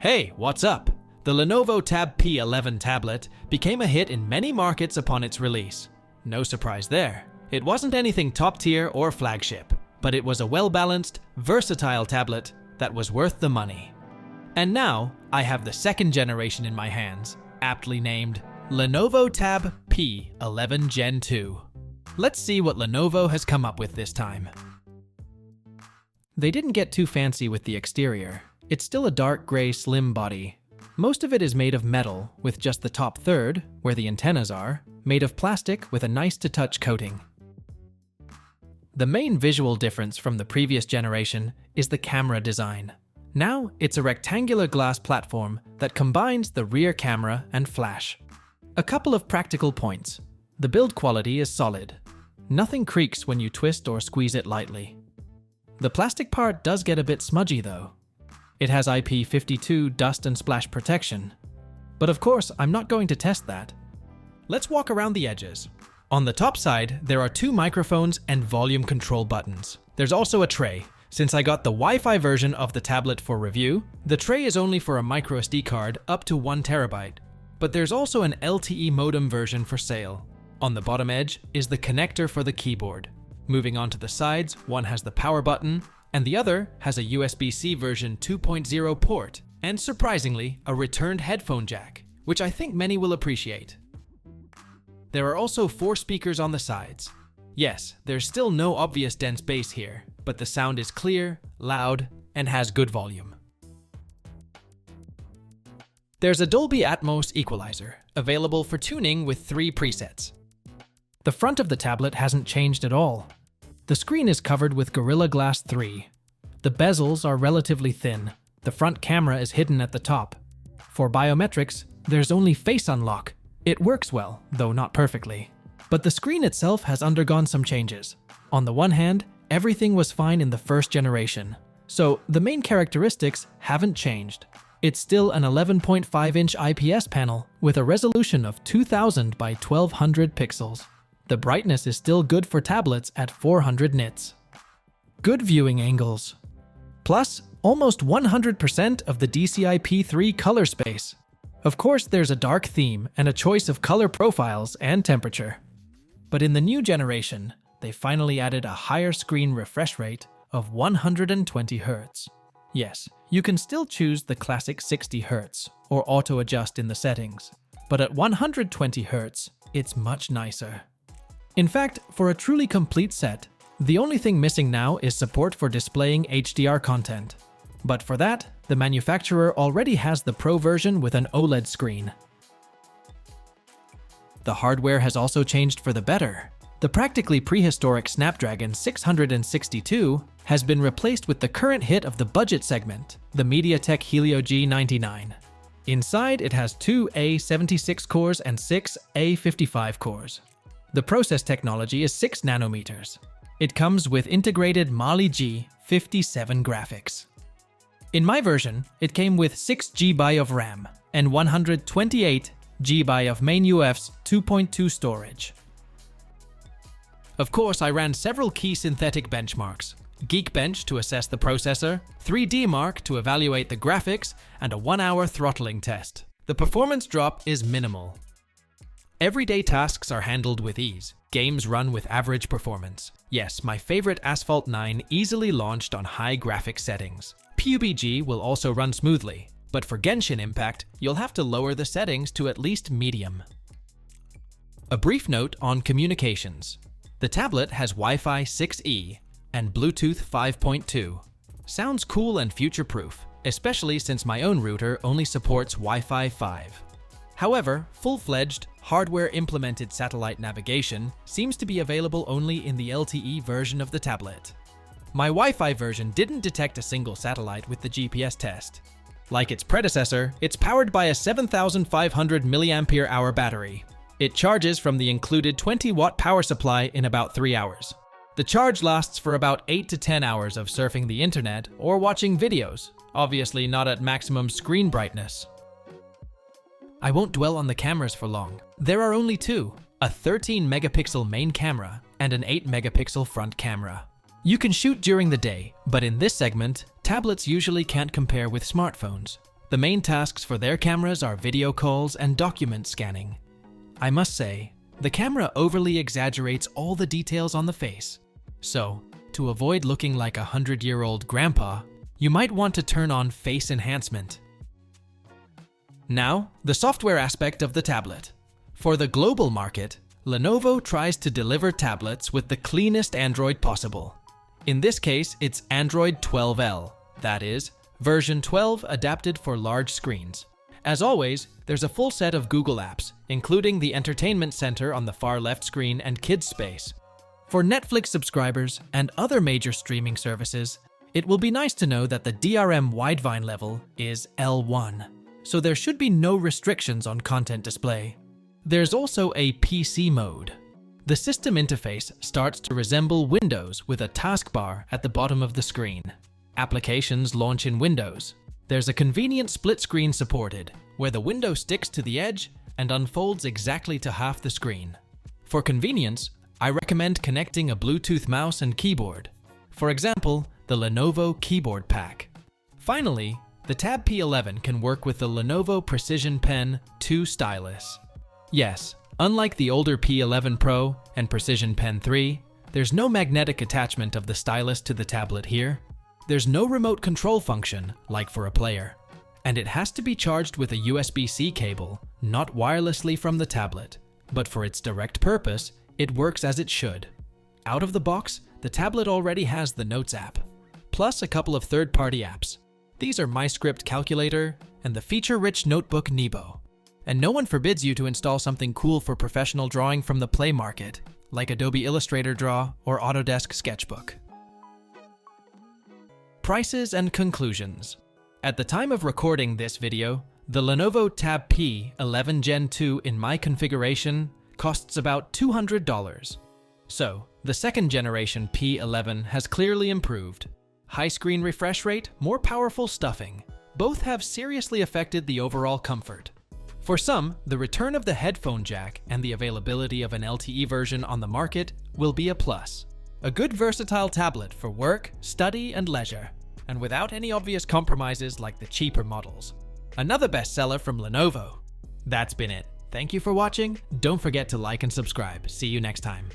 Hey, what's up? The Lenovo Tab P11 tablet became a hit in many markets upon its release. No surprise there. It wasn't anything top tier or flagship, but it was a well-balanced, versatile tablet that was worth the money. And now, I have the second generation in my hands, aptly named Lenovo Tab P11 Gen 2. Let's see what Lenovo has come up with this time. They didn't get too fancy with the exterior. It's still a dark gray slim body. Most of it is made of metal, with just the top third, where the antennas are, made of plastic with a nice-to-touch coating. The main visual difference from the previous generation is the camera design. Now, it's a rectangular glass platform that combines the rear camera and flash. A couple of practical points. The build quality is solid. Nothing creaks when you twist or squeeze it lightly. The plastic part does get a bit smudgy though. It has IP52 dust and splash protection. But of course, I'm not going to test that. Let's walk around the edges. On the top side, there are two microphones and volume control buttons. There's also a tray. Since I got the Wi-Fi version of the tablet for review, the tray is only for a microSD card up to 1 terabyte. But there's also an LTE modem version for sale. On the bottom edge is the connector for the keyboard. Moving on to the sides, one has the power button, and the other has a USB-C version 2.0 port, and surprisingly, a returned headphone jack, which I think many will appreciate. There are also 4 speakers on the sides. Yes, there's still no obvious dense bass here, but the sound is clear, loud, and has good volume. There's a Dolby Atmos equalizer, available for tuning with 3 presets. The front of the tablet hasn't changed at all. The screen is covered with Gorilla Glass 3. The bezels are relatively thin. The front camera is hidden at the top. For biometrics, there's only face unlock. It works well, though not perfectly. But the screen itself has undergone some changes. On the one hand, everything was fine in the first generation, so the main characteristics haven't changed. It's still an 11.5-inch IPS panel with a resolution of 2000 by 1200 pixels. The brightness is still good for tablets at 400 nits. Good viewing angles. Plus, almost 100% of the DCI-P3 color space. Of course, there's a dark theme and a choice of color profiles and temperature. But in the new generation, they finally added a higher screen refresh rate of 120 Hz. Yes, you can still choose the classic 60 Hz or auto-adjust in the settings, but at 120 Hz, it's much nicer. In fact, for a truly complete set, the only thing missing now is support for displaying HDR content. But for that, the manufacturer already has the Pro version with an OLED screen. The hardware has also changed for the better. The practically prehistoric Snapdragon 662 has been replaced with the current hit of the budget segment, the MediaTek Helio G99. Inside, it has 2 A76 cores and 6 A55 cores. The process technology is 6 nanometers. It comes with integrated Mali G57 graphics. In my version, it came with 6 GB of RAM and 128 GB of main UFS 2.2 storage. Of course, I ran several key synthetic benchmarks. Geekbench to assess the processor, 3DMark to evaluate the graphics, and a 1-hour throttling test. The performance drop is minimal. Everyday tasks are handled with ease. Games run with average performance. Yes, my favorite Asphalt 9 easily launched on high graphics settings. PUBG will also run smoothly, but for Genshin Impact, you'll have to lower the settings to at least medium. A brief note on communications. The tablet has Wi-Fi 6E and Bluetooth 5.2. Sounds cool and future-proof, especially since my own router only supports Wi-Fi 5. However, full-fledged, hardware-implemented satellite navigation seems to be available only in the LTE version of the tablet. My Wi-Fi version didn't detect a single satellite with the GPS test. Like its predecessor, it's powered by a 7,500 mAh battery. It charges from the included 20-watt power supply in about 3 hours. The charge lasts for about 8 to 10 hours of surfing the internet or watching videos, obviously not at maximum screen brightness. I won't dwell on the cameras for long. There are only 2, a 13-megapixel main camera and an 8-megapixel front camera. You can shoot during the day, but in this segment, tablets usually can't compare with smartphones. The main tasks for their cameras are video calls and document scanning. I must say, the camera overly exaggerates all the details on the face. So, to avoid looking like a 100-year-old grandpa, you might want to turn on face enhancement. Now, the software aspect of the tablet. For the global market, Lenovo tries to deliver tablets with the cleanest Android possible. In this case, it's Android 12L, that is, version 12 adapted for large screens. As always, there's a full set of Google apps, including the Entertainment Center on the far left screen and Kids Space. For Netflix subscribers and other major streaming services, it will be nice to know that the DRM Widevine level is L1, so there should be no restrictions on content display. There's also a PC mode. The system interface starts to resemble Windows with a taskbar at the bottom of the screen. Applications launch in Windows. There's a convenient split screen supported, where the window sticks to the edge and unfolds exactly to half the screen. For convenience, I recommend connecting a Bluetooth mouse and keyboard. For example, the Lenovo Keyboard Pack. Finally, the Tab P11 can work with the Lenovo Precision Pen 2 stylus. Yes, unlike the older P11 Pro and Precision Pen 3, there's no magnetic attachment of the stylus to the tablet here. There's no remote control function, like for a player. And it has to be charged with a USB-C cable, not wirelessly from the tablet. But for its direct purpose, it works as it should. Out of the box, the tablet already has the Notes app, plus a couple of third-party apps. These are MyScript Calculator and the feature-rich notebook Nebo. And no one forbids you to install something cool for professional drawing from the Play Market, like Adobe Illustrator Draw or Autodesk Sketchbook. Prices and conclusions. At the time of recording this video, the Lenovo Tab P11 Gen 2 in my configuration costs about $200. So, the second generation P11 has clearly improved. High screen refresh rate, more powerful stuffing. Both have seriously affected the overall comfort. For some, the return of the headphone jack and the availability of an LTE version on the market will be a plus. A good versatile tablet for work, study, and leisure, and without any obvious compromises like the cheaper models. Another bestseller from Lenovo. That's been it. Thank you for watching. Don't forget to like and subscribe. See you next time.